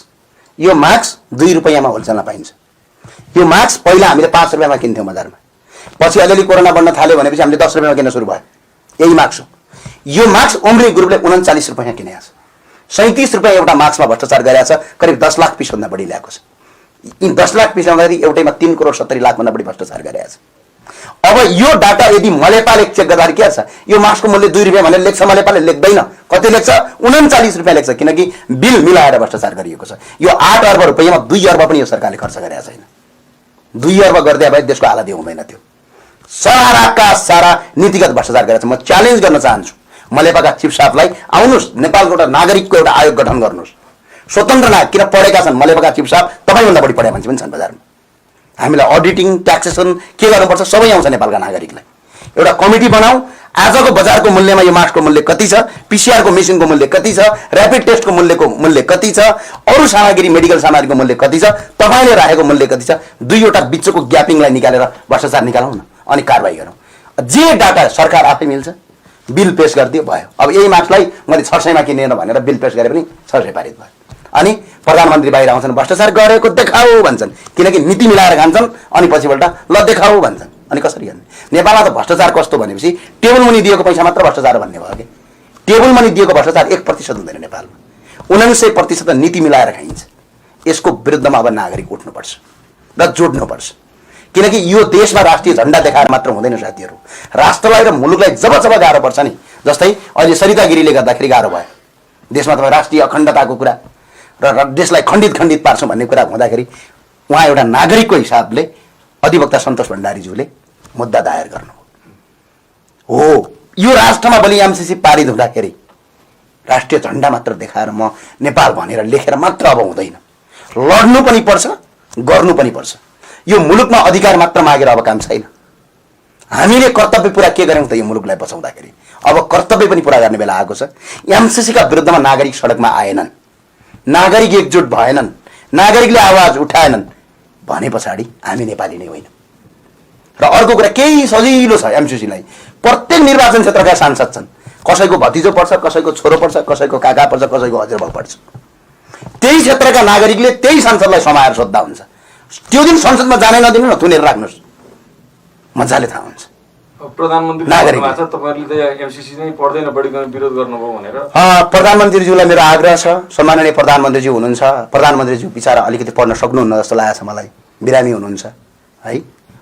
यो मार्क्स 2 रुपियाँमा होलसेलमा पाइन्छ। यो मार्क्स पहिला हामीले 5 रुपियाँमा किन्थ्यौँ बजारमा, पछि अलिअलि कोरोना बढ्न थाल्यो भनेपछि हामीले 10 रुपियाँमा किन्न सुरु भयो। यही मार्क्स हो। यो मार्क्स ओम्नी ग्रुपले 39 रुपियाँ किनेको छ। 37 रुपियाँ एउटा मार्क्समा भ्रष्टाचार गरेको छ। करिब 10 लाख पिसभन्दा बढी ल्याएको छ। यी 10 लाख पिस आउँदाखेरि एउटैमा 3 करोड 70 लाखभन्दा बढी भ्रष्टाचार गरेको छ। अब यो डाटा यदि मलेपाले चेक गर्दाखेरि के छ? यो मार्क्सको मूल्य 2 रुपियाँ भनेर लेख्छ, मलेपाले लेख्दैन। कति लेख्छ? 39 रुपियाँ लेख्छ, किनकि बिल मिलाएर भ्रष्टाचार गरिएको छ। यो 8 अर्ब रुपियाँमा 2 अर्ब पनि यो सरकारले खर्च गरेको छैन। 2 अर्ब गरिदिए भए देशको हालत हुँदैन थियो। साराका सारा नीतिगत भ्रष्टाचार गरेको छ। म च्यालेन्ज गर्न चाहन्छु मलेपाका चिफ साहबलाई, आउनुहोस् नेपालको एउटा नागरिकको एउटा आयोग गठन गर्नुहोस्। स्वतन्त्र नागरिक, किन पढेका छन् मलेपाका चिफ साहब, तपाईँभन्दा बढी पढेका मान्छे पनि छन् बजारमा। हामीलाई अडिटिङ, ट्याक्सेसन के गर्नुपर्छ सबै आउँछ नेपालका नागरिकलाई। एउटा कमिटी बनाऊ। आजको बजारको मूल्यमा यो मास्कको मूल्य कति छ, पीसीआरको मेसिनको मूल्य कति छ, ऱ्यापिड टेस्टको मूल्य कति छ, अरू सामग्री मेडिकल सामग्रीको मूल्य कति छ, तपाईँले राखेको मूल्य कति छ, 2वटा बिचको ग्यापिङलाई निकालेर भ्रष्टाचार निकालौँ न, अनि कारबाही गरौँ। जे डाटा सरकार आफै मिल्छ, बिल पेश गरिदियो भयो। अब यही मार्क्सलाई मैले 600 मा किनेर भनेर बिल पेश गरे पनि 600 पारित भयो। अनि प्रधानमन्त्री बाहिर आउँछन्, भ्रष्टाचार गरेको देखाऊ भन्छन्, किनकि नीति मिलाएर खान्छन्। अनि पछिबाट ल देखाऊ भन्छन्। अनि कसरी गर्ने? नेपालमा त भ्रष्टाचार कस्तो भनेपछि टेबल मनी दिएको पैसा मात्र भ्रष्टाचार भन्ने भयो कि टेबल मनी दिएको भ्रष्टाचार 1% हुँदैन नेपालमा। 99% नीति मिलाएर खाइन्छ। यसको विरुद्धमा अब नागरिक उठ्नुपर्छ र जोड्नुपर्छ। किनकि यो देशमा राष्ट्रिय झण्डा देखाएर मात्र हुँदैन साथीहरू। राष्ट्रलाई र मुलुकलाई जब जब गाह्रो पर्छ नि, जस्तै अहिले सरिता गिरीले गर्दाखेरि गाह्रो भयो देशमा, तपाईँ राष्ट्रिय अखण्डताको कुरा र देशलाई खण्डित पार्छौँ भन्ने कुरा हुँदाखेरि उहाँ एउटा नागरिकको हिसाबले अधिवक्ता सन्तोष भण्डारीज्यूले मुद्दा दायर गर्नुभयो। हो, यो राष्ट्रमा बलि एमसीसी पारित हुँदाखेरि राष्ट्रिय झण्डा मात्र देखाएर म नेपाल भनेर लेखेर मात्र अब हुँदैन। लड्नु पनि पर्छ, गर्नु पनि पर्छ। यो मुलुकमा अधिकार मात्र मागेर अब काम छैन। हामीले कर्तव्य पुरा के गर्यौँ त यो मुलुकलाई बचाउँदाखेरि अब कर्तव्य पनि पुरा गर्ने बेला आएको छ। एमसीसीका विरुद्धमा नागरिक सडकमा आएनन्, नागरिक एकजुट भएनन्, नागरिकले आवाज उठाएनन् भने पछाडि हामी नेपाली नै होइन। र अर्को कुरा केही सजिलो छ एमसीसीलाई, प्रत्येक निर्वाचन क्षेत्रका सांसद छन्, कसैको भतिजो पर्छ, कसैको छोरो पर्छ, कसैको काका पर्छ, कसैको हजुरबाउ पर्छ। त्यही क्षेत्रका नागरिकले त्यही सांसदलाई समाएर सोद्धा हुन्छ। त्यो दिन संसदमा जानै नदिनु न, थुनेर राख्नुहोस्, मजाले थाहा हुन्छ। प्रधानमन्त्री नागरिक तपाईँहरूले त एमसीसी नै पढ्दैन बढीकन विरोध गर्नुभयो भनेर प्रधानमन्त्रीज्यूलाई मेरो आग्रह छ। सम्माननीय प्रधानमन्त्रीज्यू हुनुहुन्छ, प्रधानमन्त्रीज्यू बिचारा अलिकति पढ्न सक्नुहुन्न जस्तो लागेको छ मलाई, बिरामी हुनुहुन्छ है,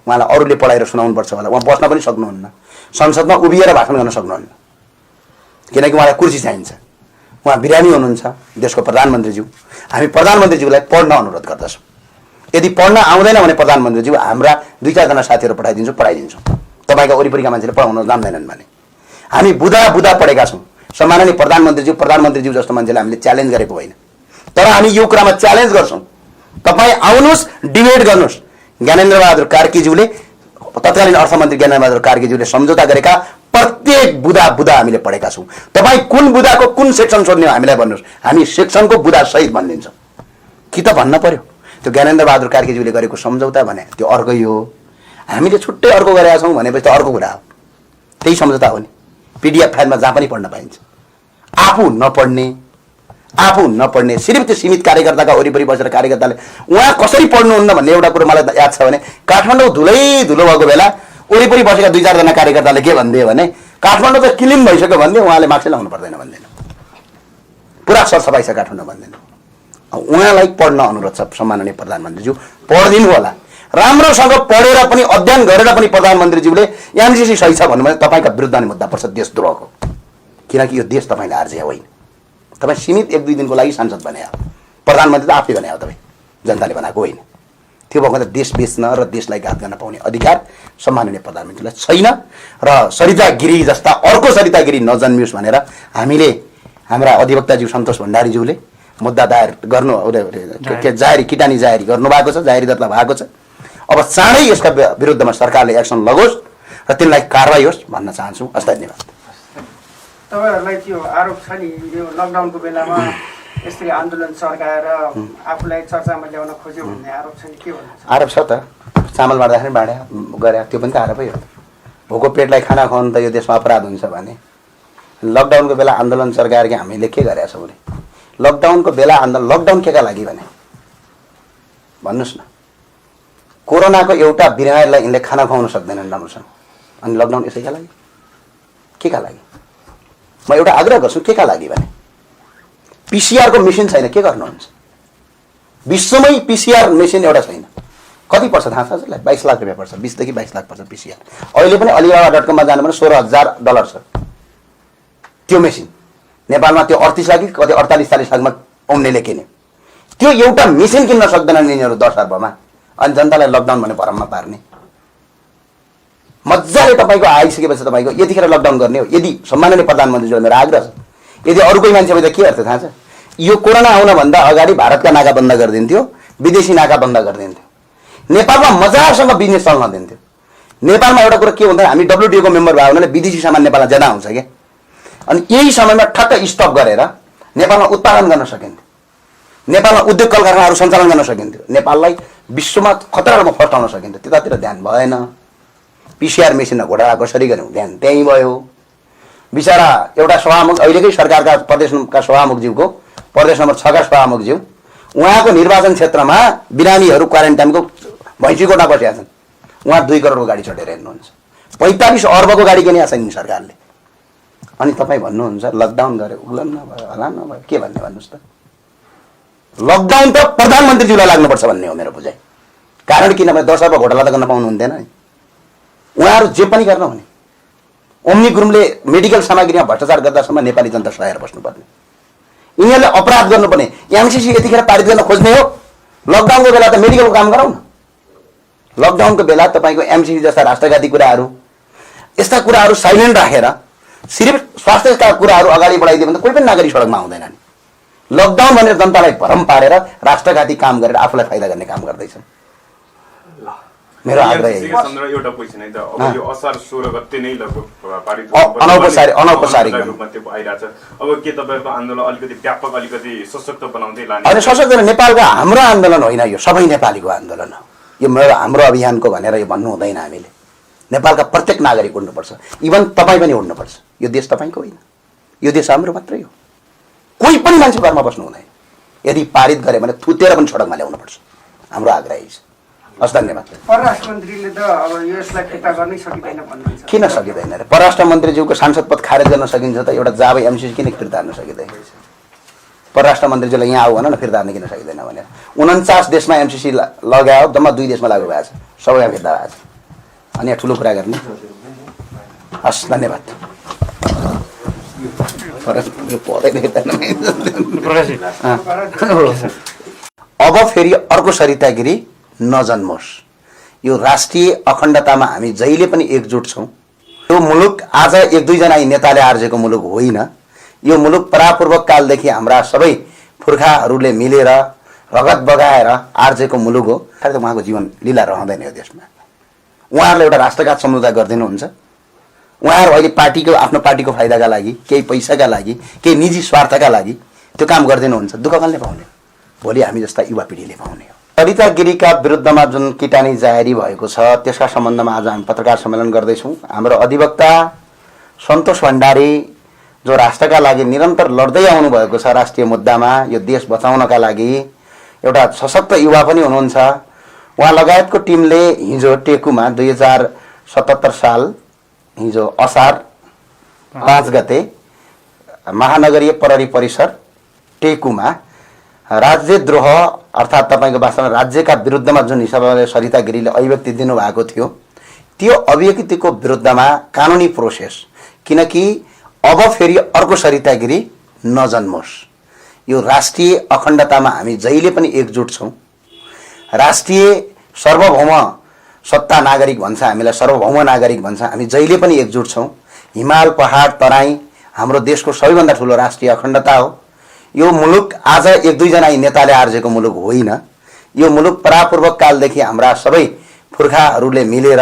उहाँलाई अरूले पढाएर सुनाउनुपर्छ होला, उहाँ बस्न पनि सक्नुहुन्न, संसदमा उभिएर भाषण गर्न सक्नुहुन्न किनकि उहाँलाई कुर्सी चाहिन्छ, उहाँ बिरामी हुनुहुन्छ देशको प्रधानमन्त्रीज्यू। हामी प्रधानमन्त्रीज्यूलाई पढ्न अनुरोध गर्दछौँ। यदि पढ्न आउँदैन भने प्रधानमन्त्रीज्यू हाम्रा 2-4 साथीहरू पठाइदिन्छौँ, तपाईँका वरिपरिका मान्छेले पढाउन जान्दैनन् भने। हामी बुधा पढेका छौँ। सम्माननीय प्रधानमन्त्रीज्यू जस्तो मान्छेले हामीले च्यालेन्ज गरेको होइन, तर हामी यो कुरामा च्यालेन्ज गर्छौँ, तपाईँ आउनुहोस्, डिबेट गर्नुहोस्। ज्ञानेन्द्रबहादुर कार्कीज्यूले, तत्कालीन अर्थमन्त्री ज्ञानेन्द्रबहादुर कार्कीज्यूले सम्झौता गरेका प्रत्येक बुधा हामीले पढेका छौँ। तपाईँ कुन बुधाको कुन सेक्सन सोध्ने हो हामीलाई भन्नुहोस्, हामी सेक्सनको बुधा सहित भनिदिन्छौँ। कि त भन्न पर्यो त्यो ज्ञानेन्द्रबहादुर कार्कीज्यूले गरेको सम्झौता भने त्यो अर्कै हो, हामीले छुट्टै अर्को गरेका छौँ भनेपछि त अर्को कुरा हो। त्यही सम्झौता हो नि, पीडीएफ फाइलमा जहाँ पनि पढ्न पाइन्छ। आफू नपढ्ने सिर्फ त्यो सीमित कार्यकर्ताका वरिपरि बसेर कार्यकर्ताले उहाँ कसरी पढ्नुहुन्न भन्ने एउटा कुरो मलाई याद छ भने काठमाडौँ धुलो भएको बेला वरिपरि बसेका 2-4 कार्यकर्ताले के भन्दियो भने काठमाडौँ त क्लिन भइसक्यो भन्दै उहाँले माक्सै लाउनु पर्दैन भन्दैन, पुरा सरसफाइ छ काठमाडौँ भन्दैन। उहाँलाई पढ्न अनुरोध छ सम्माननीय प्रधानमन्त्रीज्यू, पढिदिनु होला। राम्रोसँग पढेर पनि अध्ययन गरेर पनि प्रधानमन्त्रीज्यूले एमसीसी सही छ भन्नु भने तपाईँका विरुद्ध नै मुद्दा पर्छ देशद्रोहको, किनकि यो देश तपाईँले आर्जे होइन। तपाईँ सीमित 1-2 दिनको लागि सांसद बने हो, प्रधानमन्त्री त आफै बने हो, तपाईँ जनताले बनाएको होइन। त्यो भएको त देश बेच्न र देशलाई घात गर्न पाउने अधिकार सम्माननीय प्रधानमन्त्रीलाई छैन। र सरिता गिरी जस्ता अर्को सरिता गिरी नजन्मियोस् भनेर हामीले हाम्रा अधिवक्ताज्यू सन्तोष भण्डारीज्यूले मुद्दा दायर गर्नु किटानी जाहेरी गर्नुभएको छ, जाहेरी दर्ता भएको छ। अब चाँडै यसका विरुद्धमा सरकारले एक्सन लगोस् र तिनलाई कारवाही होस् भन्न चाहन्छु। हस्, धन्यवाद। तपाईँहरूलाई त्यो आरोप छ नि, यो लकडाउनको बेलामा यसरी आन्दोलन सर्काएर आफूलाई चर्चामा ल्याउन खोज्यो भन्ने आरोप छ नि, के भन्नुहुन्छ? आरोप छ त, चामल बाँड्दाखेरि गरे, त्यो पनि त आरोपै हो। भोको पेटलाई खाना खुवाउनु त यो देशमा अपराध हुन्छ भने लकडाउनको बेला आन्दोलन सर्काएर कि हामीले के गरेका छौँ भने लकडाउनको बेला लकडाउन केका लागि भने भन्नुहोस् न। कोरोनाको एउटा बिरामीलाई यिनले खाना खुवाउन सक्दैनन् राम्रोसँग, अनि लकडाउन यसैका लागि केका लागि? म एउटा आग्रह गर्छु, केका लागि भने पिसिआरको मेसिन छैन, के गर्नुहुन्छ? विश्वमै पिसिआर मेसिन एउटा छैन। कति पर्छ थाहा छ हजुरलाई? 22 लाख रुपियाँ पर्छ, 20 देखि 22 लाख पर्छ पिसिआर। अहिले पनि alibaba.com जानु भने $16,000 छ त्यो मेसिन। नेपालमा त्यो 38 लाख कि कति 48-40 लाखमा उम्नेले किने। त्यो एउटा मेसिन किन्न सक्दैनन् यिनीहरू 10 अर्बमा, अनि जनतालाई लकडाउन भने भरममा पार्ने। मजाले तपाईँको आइसकेपछि तपाईँको यतिखेर लकडाउन गर्ने हो। यदि सम्माननीय प्रधानमन्त्रीज्यूलाई मेरो आग्रह छ, यदि अरू कोही मान्छे त के अर्थ थाहा छ? यो कोरोना आउनभन्दा अगाडि भारतका नाका बन्द गरिदिन्थ्यो, विदेशी नाका बन्द गरिदिन्थ्यो, नेपालमा मजासँग बिजनेस चल्न दिन्थ्यो। नेपालमा एउटा कुरा के हुन्छ, हामी WTO को मेम्बर भयो भने विदेशी सामान नेपालमा ज्यादा आउँछ क्या, अनि यही समयमा ठक्क स्टप गरेर नेपालमा उत्पादन गर्न सकिन्थ्यो, नेपालमा उद्योग कल कारखानाहरू सञ्चालन गर्न सकिन्थ्यो, नेपाललाई विश्वमा खतरामा फस्टाउन सकिन्थ्यो। त्यतातिर ध्यान भएन। पिसिआर मेसिनमा घोटाला कसरी गर्यौँ ध्यान त्यहीँ भयो। बिचरा एउटा सभामुख, अहिलेकै सरकारका प्रदेशका सभामुखज्यूको प्रदेश नम्बर 6 का सभामुखज्यू, उहाँको निर्वाचन क्षेत्रमा बिरामीहरू क्वारेन्टाइनको भैँसीकोटमा बसेका छन्, उहाँ 2 करोडको गाडी चढेर हेर्नुहुन्छ। 45 अर्बको गाडी किनेको छ नि सरकारले, अनि तपाईँ भन्नुहुन्छ लकडाउन गरे उग्लन नभयो होला नभयो, के भन्ने भन्नुहोस् त? लकडाउन त प्रधानमन्त्रीज्यूलाई लाग्नुपर्छ भन्ने हो मेरो बुझाइ। कारण किनभने 10 अर्ब घोटाला त गर्न पाउनुहुन्थेन नि, उहाँहरू जे पनि गर्न भने। ओम्नी गुरुङले मेडिकल सामग्रीमा भ्रष्टाचार गर्दासम्म नेपाली जनता सहेर बस्नुपर्ने, यिनीहरूले अपराध गर्नुपर्ने। एमसीसी यतिखेर पारित गर्न खोज्ने हो, लकडाउनको बेला त मेडिकलको काम गराउन। लकडाउनको बेला तपाईँको एमसीसी जस्ता राष्ट्रघाती कुराहरू, यस्ता कुराहरू साइलेन्ट राखेर सिर्फ स्वास्थ्यका कुराहरू अगाडि बढाइदियो भने त कोही पनि नागरिक सडकमा आउँदैन नि। लकडाउन भनेर जनतालाई भरम पारेर राष्ट्रघाती काम गरेर आफूलाई फाइदा गर्ने काम गर्दैछन्। मेरो आग्रह यही हो। चन्द्र एउटा क्वेसन है त अब यो असार 16 गते नै लगभग पारित अनौपचारिक रूपमा त्यो आइरहेछ। अब के तपाईँको आन्दोलन अलिकति व्यापक अलिकति सशक्त बनाउँदै लाने? होइन, सशक्त नेपालको हाम्रो आन्दोलन होइन, यो सबै नेपालीको आन्दोलन हो। यो मेरो हाम्रो अभियानको भनेर यो भन्नु हुँदैन। हामीले नेपालका प्रत्येक नागरिक उड्नुपर्छ, इभन तपाईँ पनि उड्नुपर्छ। यो देश तपाईँको होइन, यो देश हाम्रो मात्रै हो। कोही पनि मान्छे घरमा बस्नु हुँदैन। यदि पारित गरे भने थुतेर पनि सडकमा ल्याउनुपर्छ। हाम्रो आग्रह यही छ। हस्, धन्यवाद। परराष्ट्र मन्त्रीले त अब यसलाई फिर्ता गर्नै सकिँदैन भन्नुहुन्छ। किन सकिँदैन र? परराष्ट्र मन्त्रीज्यूको सांसद पद खारेज गर्न सकिन्छ त एउटा जाबै एमसिसी किन फिर्ता गर्न सकिँदैन? परराष्ट्र मन्त्रीज्यूलाई यहाँ आऊ भन न, फिर्ता गर्न किन सकिँदैन भनेर। 49 देशमा एमसिसी लगायो, जम्मा 2 देशमा लागू भएको छ, सबैमा फिर्ता भएको छ। अनि यहाँ ठुलो कुरा गर्ने। हस्, धन्यवाद। अब फेरि अर्को सरितागिरी नजन्मोस्। यो राष्ट्रिय अखण्डतामा हामी जहिले पनि एकजुट छौँ। यो मुलुक आज 1-2 जना नेताले आर्जेको मुलुक होइन। यो मुलुक परापूर्वक कालदेखि हाम्रा सबै पुर्खाहरूले मिलेर रगत बगाएर आर्जेको मुलुक हो। उहाँको जीवन लीला रहँदैन यो देशमा। उहाँहरूले एउटा राष्ट्रघात सम्झौता गरिदिनुहुन्छ। उहाँहरू अहिले पार्टीको आफ्नो पार्टीको फाइदाका लागि, केही पैसाका लागि, केही निजी स्वार्थका लागि त्यो काम गरिदिनुहुन्छ। दुःख कसले पाउने? भोलि हामी जस्ता युवा पिँढीले पाउने हो। सरिता गिरीका विरुद्धमा जुन किटानी जाहेरी भएको छ त्यसका सम्बन्धमा आज हामी पत्रकार सम्मेलन गर्दैछौँ। हाम्रो अधिवक्ता सन्तोष भण्डारी जो राष्ट्रका लागि निरन्तर लड्दै आउनु भएको छ, राष्ट्रिय मुद्दामा यो देश बचाउनका लागि एउटा सशक्त युवा पनि हुनुहुन्छ। उहाँ लगायतको टिमले हिजो टेकुमा 2077 साल हिजो असार 5 गते महानगरीय प्रहरी परिसर टेकुमा राज्यद्रोह अर्थात् तपाईँको वास्तवमा राज्यका विरुद्धमा जुन हिसाबले सरिता गिरीले अभिव्यक्ति दिनुभएको थियो त्यो अभिव्यक्तिको विरुद्धमा कानुनी प्रोसेस, किनकि अब फेरि अर्को सरिता गिरी नजन्मोस्। यो राष्ट्रिय अखण्डतामा हामी जहिले पनि एकजुट छौँ। राष्ट्रिय सार्वभौम सत्ता नागरिक भन्छ, हामीलाई सार्वभौम नागरिक भन्छ। हामी जहिले पनि एकजुट छौँ। हिमाल, पहाड, तराई हाम्रो देशको सबैभन्दा ठुलो राष्ट्रिय अखण्डता हो। यो मुलुक आज 1-2 जना नेताले आर्जेको मुलुक होइन। यो मुलुक परापूर्वक कालदेखि हाम्रा सबै पुर्खाहरूले मिलेर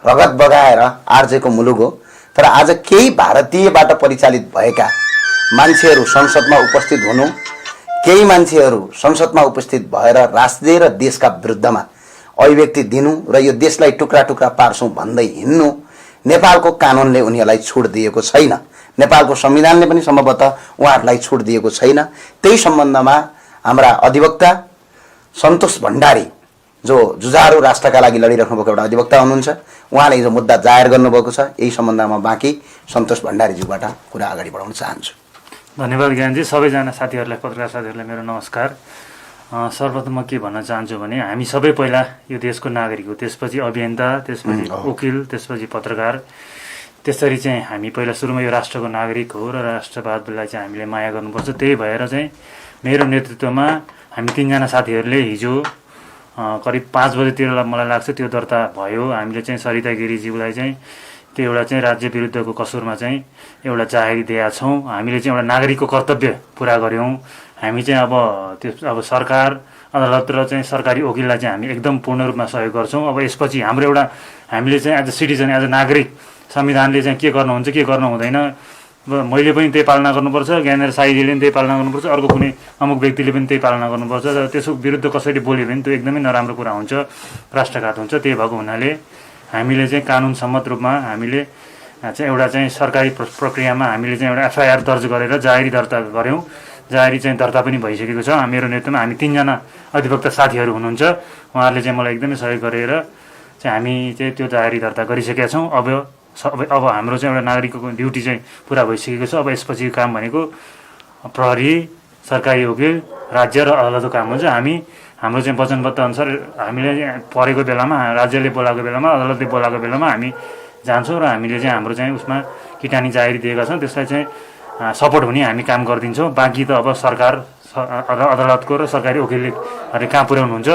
रगत बगाएर आर्जेको मुलुक हो। तर आज केही भारतीयबाट परिचालित भएका मान्छेहरू संसदमा उपस्थित हुनु, केही मान्छेहरू संसदमा उपस्थित भएर राज्य र देशका विरुद्धमा अभिव्यक्ति दिनु र यो देशलाई टुक्रा टुक्रा पार्छौँ भन्दै हिँड्नु नेपालको कानुनले उनीहरूलाई छुट दिएको छैन। नेपालको संविधानले पनि सम्भवतः उहाँहरूलाई छुट दिएको छैन। त्यही सम्बन्धमा हाम्रा अधिवक्ता सन्तोष भण्डारी जो जुझारु राष्ट्रका लागि लडिराख्नु भएको एउटा अधिवक्ता हुनुहुन्छ, उहाँले हिजो मुद्दा जाहेर गर्नुभएको छ। यही सम्बन्धमा बाँकी सन्तोष भण्डारीज्यूबाट कुरा अगाडि बढाउन चाहन्छु। धन्यवाद ज्ञानजी। सबैजना साथीहरूलाई, पत्रकार साथीहरूलाई मेरो नमस्कार। सर्वप्रथम म के भन्न चाहन्छु भने हामी सबै पहिला यो देशको नागरिक हो, त्यसपछि अभियन्ता, त्यसपछि वकिल, त्यसपछि पत्रकार। त्यसरी चाहिँ हामी पहिला सुरुमा यो राष्ट्रको नागरिक हो र राष्ट्रवादलाई चाहिँ हामीले माया गर्नुपर्छ। त्यही भएर चाहिँ मेरो नेतृत्वमा हामी 3 जना साथीहरूले हिजो करिब 5 बजेतिर मलाई लाग्छ त्यो दर्ता भयो। हामीले चाहिँ सरिता गिरीज्यूलाई चाहिँ त्यो एउटा चाहिँ राज्य विरुद्धको कसुरमा चाहिँ एउटा जाहेरी दिएका छौँ। हामीले चाहिँ एउटा नागरिकको कर्तव्य पुरा गऱ्यौँ। हामी चाहिँ अब सरकार, अदालत र चाहिँ सरकारी वकिललाई चाहिँ हामी एकदम पूर्ण रूपमा सहयोग गर्छौँ। अब यसपछि हाम्रो एउटा हामीले चाहिँ as a citizen, as a नागरिक संविधानले चाहिँ के गर्नुहुन्छ के गर्नु हुँदैन, मैले पनि त्यही पालना गर्नुपर्छ, ज्ञानेन्द्र साईजीले पनि त्यही पालना गर्नुपर्छ, अर्को कुनै अमुक व्यक्तिले पनि त्यही पालना गर्नुपर्छ। र त्यसको विरुद्ध कसैले बोल्यो भने त्यो एकदमै नराम्रो कुरा हुन्छ, राष्ट्रघात हुन्छ। त्यही भएको हुनाले हामीले चाहिँ कानुन सम्मत रूपमा हामीले चाहिँ एउटा चाहिँ सरकारी प्रक्रियामा हामीले चाहिँ एउटा एफआइआर दर्ज गरेर जाहेरी दर्ता गऱ्यौँ। जाहेरी चाहिँ दर्ता पनि भइसकेको छ। मेरो नेतृत्वमा हामी 3 जना अधिवक्ता साथीहरू हुनुहुन्छ, उहाँहरूले चाहिँ मलाई एकदमै सहयोग गरेर चाहिँ हामी चाहिँ त्यो जाहेरी दर्ता गरिसकेका छौँ। अब हाम्रो चाहिँ एउटा नागरिकको ड्युटी चाहिँ पुरा भइसकेको छ। अब यसपछि काम भनेको प्रहरी, सरकारी वकिल, राज्य र अदालतको काम हुन्छ। हाम्रो चाहिँ वचनबद्ध अनुसार हामीले परेको बेलामा, राज्यले बोलाएको बेलामा, अदालतले बोलाएको बेलामा हामी जान्छौँ र हामीले चाहिँ हाम्रो चाहिँ उसमा किटानी जाहेरी दिएका छौँ, त्यसलाई चाहिँ सपोर्ट हुने हामी काम गरिदिन्छौँ। बाँकी त अब सरकार र अदालतको र सरकारी वकिलले कहाँ पुर्याउनुहुन्छ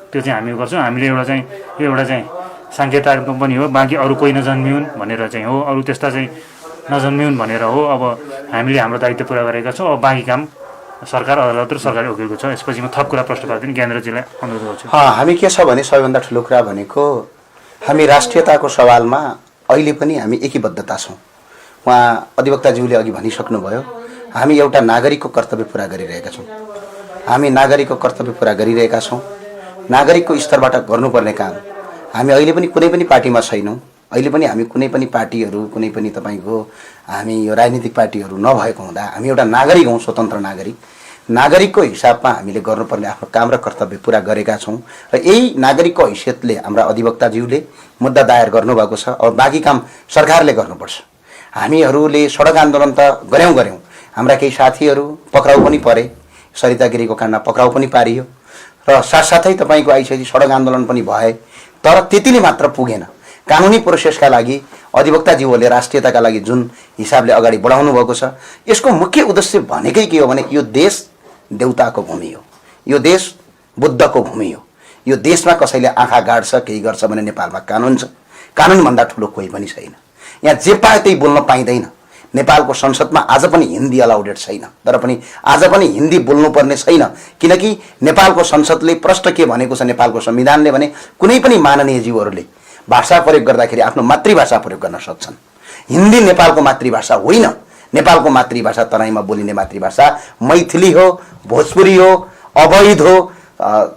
त्यो चाहिँ हामी गर्छौँ। हामीले यो एउटा चाहिँ साङ्केतिक पनि हो, बाँकी अरू कोही नजन्मिउन् भनेर चाहिँ हो, अरू त्यस्ता चाहिँ नजन्मिउन् भनेर हो। अब हामीले हाम्रो दायित्व पुरा गरेका छौँ। अब बाँकी काम सरकार, अदालत र सरकारी वकिलको छ। यसपछि म थप कुरा प्रश्न पार्दिनँ, ज्ञानेन्द्रजीलाई अनुरोध गर्छु। हामी के छ भने सबैभन्दा ठुलो कुरा भनेको हामी राष्ट्रियताको सवालमा अहिले पनि हामी एकीबद्धता छौँ। उहाँ अधिवक्ताज्यूले अघि भनिसक्नुभयो, हामी एउटा नागरिकको कर्तव्य पुरा गरिरहेका छौँ। हामी नागरिकको कर्तव्य पुरा गरिरहेका छौँ। नागरिकको स्तरबाट गर्नुपर्ने काम हामी अहिले पनि कुनै पनि पार्टीमा छैनौँ। अहिले पनि हामी कुनै पनि पार्टीहरू, कुनै पनि तपाईँको हामी यो राजनीतिक पार्टीहरू नभएको हुँदा हामी एउटा नागरिक हौँ, स्वतन्त्र नागरिक। नागरिकको हिसाबमा हामीले गर्नुपर्ने आफ्नो काम र कर्तव्य पुरा गरेका छौँ र यही नागरिकको हैसियतले हाम्रा अधिवक्ताज्यूले मुद्दा दायर गर्नुभएको छ। अब बाँकी काम सरकारले गर्नुपर्छ। हामीहरूले सडक आन्दोलन त गऱ्यौँ, हाम्रा केही साथीहरू पक्राउ पनि परे, सरिता गिरीको काण्डमा पक्राउ पनि पारियो र साथसाथै तपाईँको आइसकेपछि सडक आन्दोलन पनि भए। तर त्यतिले मात्र पुगेन। कानुनी प्रोसेसका लागि अधिवक्ताज्यूहरूले राष्ट्रियताका लागि जुन हिसाबले अगाडि बढाउनु भएको छ, यसको मुख्य उद्देश्य भनेकै के हो भने यो देश देउताको भूमि हो, यो देश बुद्धको भूमि हो। यो देशमा कसैले आँखा गाड्छ, केही गर्छ भने नेपालमा कानुन छ। कानुनभन्दा ठुलो कोही पनि छैन। यहाँ जे पाए त्यही बोल्न पाइँदैन। नेपालको संसदमा आज पनि हिन्दी अलाउडेड छैन, तर पनि आज पनि हिन्दी बोल्नुपर्ने छैन, किनकि नेपालको संसदले प्रष्ट के भनेको छ, नेपालको संविधानले भने कुनै पनि माननीय जीवहरूले भाषा प्रयोग गर्दाखेरि आफ्नो मातृभाषा प्रयोग गर्न सक्छन्। हिन्दी नेपालको मातृभाषा होइन। नेपालको मातृभाषा तराईमा बोलिने मातृभाषा मैथिली हो, भोजपुरी हो, अवैध हो।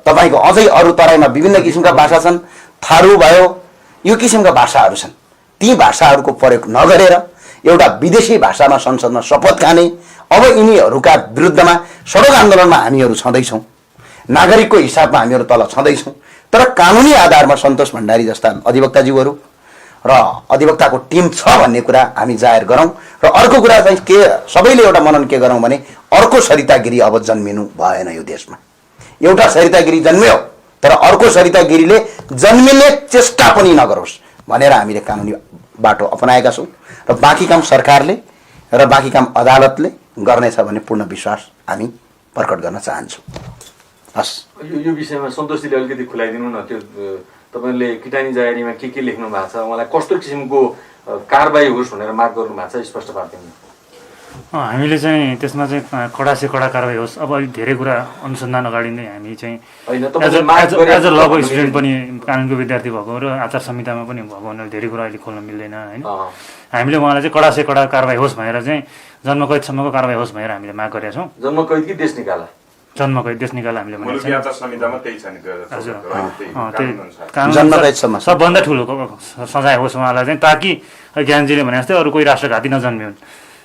तपाईँको अझै अरू तराईमा विभिन्न किसिमका भाषा छन्, थारू भयो, यो किसिमका भाषाहरू छन्। ती भाषाहरूको प्रयोग नगरेर एउटा विदेशी भाषामा संसदमा शपथ खाने, अब यिनीहरूका विरुद्धमा सडक आन्दोलनमा हामीहरू छँदैछौँ। नागरिकको हिसाबमा हामीहरू तल छँदैछौँ। तर कानुनी आधारमा सन्तोष भण्डारी जस्ता अधिवक्ताज्यूहरू र अधिवक्ताको टिम छ भन्ने कुरा हामी जाहेर गरौँ। र अर्को कुरा चाहिँ के सबैले एउटा मनन के गरौँ भने अर्को सरिता गिरी अब जन्मिनु भएन यो देशमा। एउटा सरिता गिरी जन्मियो, तर अर्को सरिता गिरीले जन्मिने चेष्टा पनि नगरोस् भनेर हामीले कानुनी बाटो अपनाएका छौँ। र बाँकी काम सरकारले र बाँकी काम अदालतले गर्नेछ भन्ने पूर्ण विश्वास हामी प्रकट गर्न चाहन्छौँ। हस्, यो विषयमा सन्तोषजीले अलिकति खुलाइदिनु न। त्यो तपाईँले किटानी जाहेरीमा के लेख्नु भएको छ, उहाँलाई कस्तो किसिमको कारबाही होस् भनेर माग गर्नु भएको छ, स्पष्ट पार्दिनु। हामीले चाहिँ त्यसमा चाहिँ कडा से कडा कारवाही होस्। अब अलिक धेरै कुरा अनुसन्धान अगाडि नै हामी चाहिँ एज अ लको स्टुडेन्ट पनि, कानुनको विद्यार्थी भएको र आचार संहितामा पनि भएको हुनाले धेरै कुरा अहिले खोल्न मिल्दैन होइन। हामीले उहाँलाई चाहिँ कडा से कडा कारवाही होस् भनेर चाहिँ जन्मकैदसम्मको कारवाही होस् भनेर हामीले माग गरेका छौँ। जन्मकैद कि देश निकाला? जन्मकैद, देश निकाला हामीले भनेको छौँ। सबभन्दा ठुलो सजाय होस् उहाँलाई चाहिँ, ताकि ज्ञानजीले भने जस्तै अरू कोही राष्ट्रघाती नजन्मिउन्।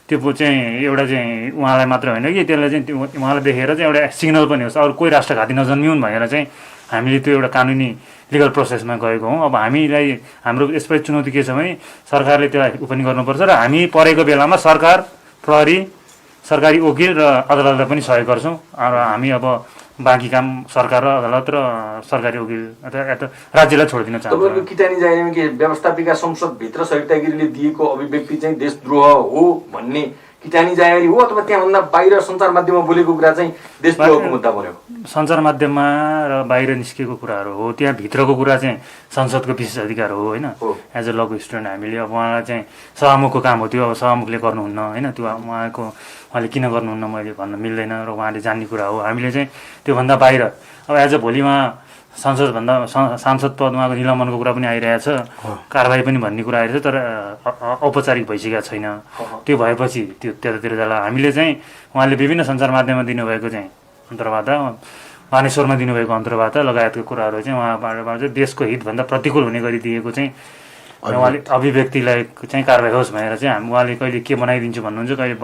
त्यो चाहिँ एउटा चाहिँ उहाँलाई मात्र होइन कि त्यसलाई चाहिँ उहाँलाई देखेर चाहिँ एउटा सिग्नल पनि होस्, अरू कोही राष्ट्रघाती नजन्मिउन् भनेर चाहिँ हामीले त्यो एउटा कानुनी लिगल प्रोसेसमा गएको हौँ। अब हामीलाई हाम्रो यसपालि चुनौती के छ भने सरकारले त्यसलाई पनि गर्नुपर्छ र हामी परेको बेलामा सरकार, प्रहरी, सरकारी वकिल र अदालतलाई पनि सहयोग गर्छौँ। र हामी अब बाँकी काम सरकार र अदालत र सरकारी वकिल अथवा राज्यलाई छोडिदिन चाहन्छौँ। तपाईँको किटानी जाहेरीमा के व्यवस्थापिका संसदभित्र सरिता गिरीले दिएको अभिव्यक्ति चाहिँ देशद्रोह हो भन्ने किटानी जाहेरी हो, अथवा त्यहाँभन्दा बाहिर सञ्चार माध्यममा बोलेको कुरा चाहिँ देशद्रोहको मुद्दा बन्यो? सञ्चार माध्यममा र बाहिर निस्केको कुराहरू हो। त्यहाँ भित्रको कुरा चाहिँ संसदको विशेष अधिकार हो होइन। एज अ लको स्टुडेन्ट हामीले अब उहाँलाई चाहिँ सभामुखको काम हो त्यो, अब सभामुखले गर्नुहुन्न होइन। त्यो उहाँले किन गर्नुहुन्न मैले भन्न मिल्दैन र उहाँले जान्ने कुरा हो। हामीले चाहिँ त्योभन्दा बाहिर अब एज अ भोलिमा सांसद पद उहाँको निलम्बनको कुरा पनि आइरहेछ, कारबाही पनि भन्ने कुरा आइरहेछ, तर औपचारिक भइसकेको छैन। त्यो भएपछि त्यो त्यतातिर जाला। हामीले चाहिँ उहाँले विभिन्न सञ्चार माध्यममा दिनुभएको चाहिँ अन्तर्वार्ता, मानेश्वरमा दिनुभएको अन्तर्वार्ता लगायतको कुराहरू चाहिँ उहाँबाट चाहिँ देशको हितभन्दा प्रतिकूल हुने गरी दिएको चाहिँ उहाँले अभिव्यक्तिलाई चाहिँ कारबाही होस् भनेर चाहिँ उहाँले कहिले के बनाइदिन्छु भन्नुहुन्छ, कहिले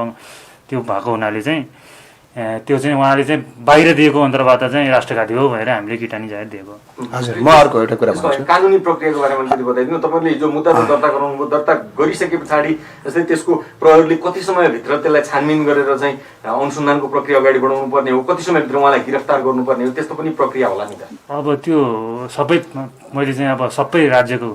त्यो भएको हुनाले चाहिँ त्यो चाहिँ उहाँले चाहिँ बाहिर दिएको अन्तर्वार्ता चाहिँ राष्ट्रघाती हो भनेर हामीले किटानी जाहेर दिएको। हजुर, म अर्को एउटा कुरा भन्छु। कानुनी प्रक्रियाको बारेमा अलिकति बताइदिनु। तपाईँले हिजो मुद्दा दर्ता गराउनुभयो, दर्ता गरिसके पछाडि जस्तै त्यसको प्रहरीले कति समयभित्र त्यसलाई छानबिन गरेर चाहिँ अनुसन्धानको प्रक्रिया अगाडि बढाउनु पर्ने हो, कति समयभित्र उहाँलाई गिरफ्तार गर्नुपर्ने हो, त्यस्तो पनि प्रक्रिया होला नि त? अब त्यो सबै मैले चाहिँ अब सबै राज्यको